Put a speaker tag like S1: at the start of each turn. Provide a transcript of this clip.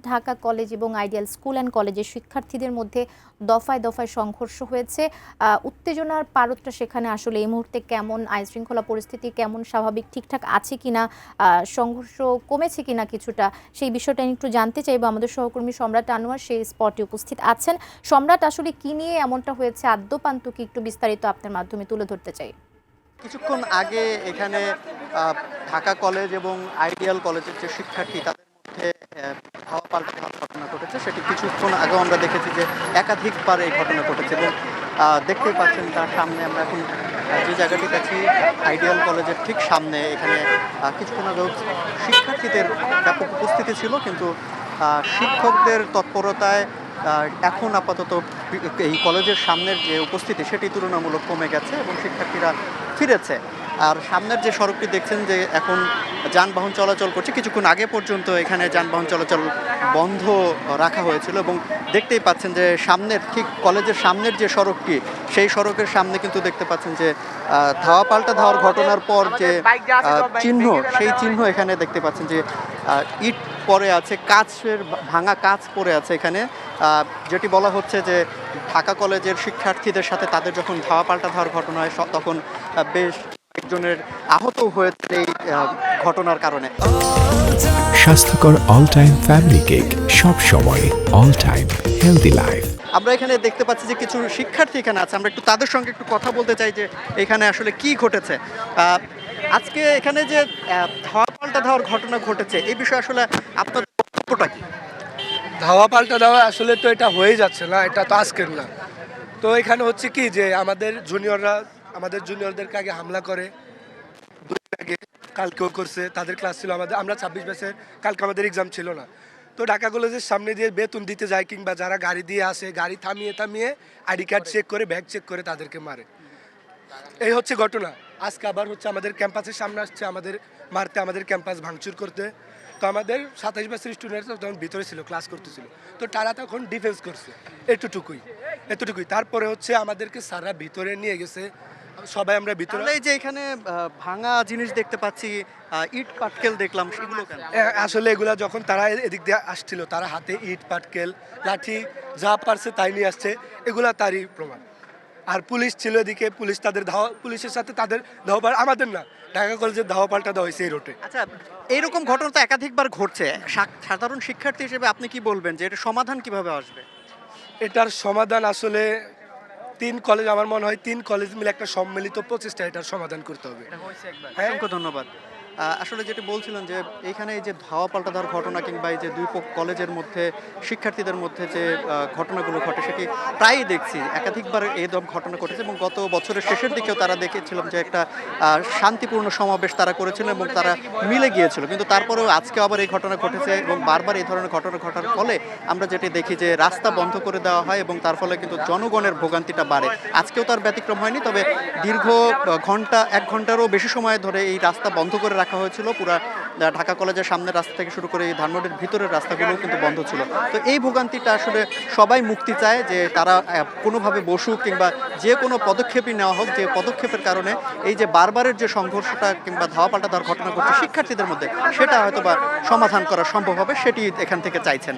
S1: Dhaka college এবং ideal school and কলেজের শিক্ষার্থীদের মধ্যে দফায় দফায় সংঘর্ষ হয়েছে। উত্তেজনার পারদটা সেখানে আসলে এই মুহূর্তে কেমন, আইনশৃঙ্খলা পরিস্থিতি কেমন, স্বাভাবিক ঠিকঠাক আছে কিনা, সংঘর্ষ কমেছে কিনা কিছুটা, সেই বিষয়টা একটু জানতে চাইবো। আমাদের সহকর্মী সম্রাট আনোয়ার সেই স্পটে উপস্থিত আছেন। সম্রাট, আসলে কি নিয়ে এমনটা হয়েছে আদ্যোপান্ত কি একটু বিস্তারিত আপনার মাধ্যমে তুলে ধরতে চাই।
S2: কিছুক্ষণ আগে এখানে ঢাকা কলেজ এবং আইডিয়াল কলেজের যে শিক্ষার্থী তাদের মধ্যে ধাওয়া পাল্টা খাওয়ার ঘটনা ঘটেছে, সেটি কিছুক্ষণ আগেও আমরা দেখেছি যে একাধিকবার এই ঘটনা ঘটেছে। এবং দেখতেই পাচ্ছেন তার সামনে আমরা এখন যে জায়গাটিতে আছি আইডিয়াল কলেজের ঠিক সামনে, এখানে কিছুক্ষণ আগেও শিক্ষার্থীদের ব্যাপক উপস্থিতি ছিল, কিন্তু শিক্ষকদের তৎপরতায় এখন আপাতত এই কলেজের সামনের যে উপস্থিতি সেটি তুলনামূলক কমে গেছে এবং শিক্ষার্থীরা ফিরেছে। আর সামনের যে সড়কটি দেখছেন যে এখন যানবাহন চলাচল করছে, কিছুক্ষণ আগে পর্যন্ত এখানে যানবাহন চলাচল বন্ধ রাখা হয়েছিল। এবং দেখতেই পাচ্ছেন যে সামনের ঠিক কলেজের সামনের যে সড়কটি, সেই সড়কের সামনে কিন্তু দেখতে পাচ্ছেন যে ধাওয়া পাল্টা ধাওয়ার ঘটনার পর যে চিহ্ন, সেই চিহ্ন এখানে দেখতে পাচ্ছেন যে ইট পড়ে আছে, কাচের ভাঙা কাচ পড়ে আছে এখানে, যেটি বলা হচ্ছে যে ঢাকা কলেজের শিক্ষার্থীদের সাথে তাদের যখন ধাওয়া পাল্টা ধাওয়ার ঘটনা হয় তখন বেশ একজনের আহত হয়েছে এই ঘটনার কারণে।
S3: স্বাস্থ্যকর অল টাইম ফ্যামিলি কেক, সব সময় অল টাইম হেলদি লাইফ।
S2: আমরা এখানে দেখতে পাচ্ছি যে কিছু শিক্ষার্থী এখানে আছে, আমরা একটু তাদের সঙ্গে একটু কথা বলতে চাই যে এখানে আসলে কি ঘটেছে। আজকে এখানে যে ধাওয়া পাল্টা ধাওয়ার ঘটনা ঘটেছে, এই বিষয়ে আসলে আপনার বক্তব্যটা কি?
S4: ধাওয়া পাল্টা দেওয়া আসলে তো এটা হয়ে যাচ্ছে না, এটা তো আজকের না। তো এখানে হচ্ছে কি যে আমাদের জুনিয়রদেরকে আগে হামলা করে, আগে কালকেও করছে, তাদের ক্লাস ছিল আমাদের, আমরা 26 ব্যাচের, কালকে আমাদের এক্সাম ছিল না। তো ঢাকা কলেজের সামনে দিয়ে বেতন দিতে যায় কিংবা যারা গাড়ি দিয়ে আসে, গাড়ি থামিয়ে আইডি কার্ড চেক করে, ব্যাগ চেক করে তাদেরকে মারে। এই হচ্ছে ঘটনা। আজকে আবার হচ্ছে আমাদের ক্যাম্পাসের সামনে আসছে আমাদের মারতে, আমাদের ক্যাম্পাস ভাঙচুর করতে। তো আমাদের 27 বছরের স্টুডেন্ট তখন ভিতরে ছিল, ক্লাস করতেছিল, তো তারা তখন ডিফেন্স করছে এতটুকুই। তারপরে হচ্ছে আমাদেরকে স্যাররা ভিতরে নিয়ে গেছে, সবাই আমরা ভিতরে।
S2: এই যে এখানে ভাঙা জিনিস দেখতে পাচ্ছি, ইট পাটকেল দেখলাম, সেগুলো কেন?
S4: আসলে এগুলা যখন তারা এদিক দিয়ে আসছিল, তারা হাতে ইট পাটকেল লাঠি যা পারছে তাই নিয়ে আসছে, এগুলা তারই প্রমাণ। আর পুলিশ ছিল এদিকে, পুলিশের সাথে তাদের ধাওয়া, আমাদের না, ঢাকা কলেজের ধাওয়া পাল্টা দেওয়া হয়েছে এই রোডে।
S2: আচ্ছা, এইরকম ঘটনা তো একাধিকবার ঘটছে, সাধারণ শিক্ষার্থী হিসেবে আপনি কি বলবেন যে এটা সমাধান কিভাবে আসবে?
S4: এটার সমাধান আসলে আমার মনে হয় 3 কলেজ মিলে একটা সম্মিলিত প্রচেষ্টা এটার সমাধান করতে হবে।
S2: অসংখ্য ধন্যবাদ। আসলে যেটা বলছিলেন যে এইখানে এই যে ধাওয়া পাল্টা ধাওয়ার ঘটনা কিংবা এই যে দুই কলেজের মধ্যে শিক্ষার্থীদের মধ্যে যে ঘটনাগুলো ঘটে, সেটি প্রায়ই দেখছি একাধিকবার এই ঘটনা ঘটেছে। এবং গত বছরের শেষের দিকেও তারা দেখেছিলাম যে একটা শান্তিপূর্ণ সমাবেশ তারা করেছিল এবং তারা মিলে গিয়েছিল, কিন্তু তারপরেও আজকে আবার এই ঘটনা ঘটেছে। এবং বারবার এই ধরনের ঘটনা ঘটার ফলে আমরা যেটি দেখি যে রাস্তা বন্ধ করে দেওয়া হয় এবং তার ফলে কিন্তু জনগণের ভোগান্তিটা বাড়ে। আজকেও তার ব্যতিক্রম হয়নি, তবে দীর্ঘ 1 ঘন্টারও বেশি সময় ধরে এই রাস্তা বন্ধ করে রাখা হয়েছিল। পুরা ঢাকা কলেজের সামনের রাস্তা থেকে শুরু করে এই ধানমন্ডির ভিতরের রাস্তাগুলোও কিন্তু বন্ধ ছিল। তো এই ভোগান্তিটা আসলে সবাই মুক্তি চায়, যে তারা কোনোভাবে বসুক কিংবা যে কোনো পদক্ষেপই নেওয়া হোক, যে পদক্ষেপের কারণে এই যে বারবারের যে সংঘর্ষটা কিংবা ধাওয়া পাল্টা দেওয়ার ঘটনা ঘটছে শিক্ষার্থীদের মধ্যে, সেটা হয়তো বা সমাধান করা সম্ভব হবে, সেটি এখান থেকে চাইছেন।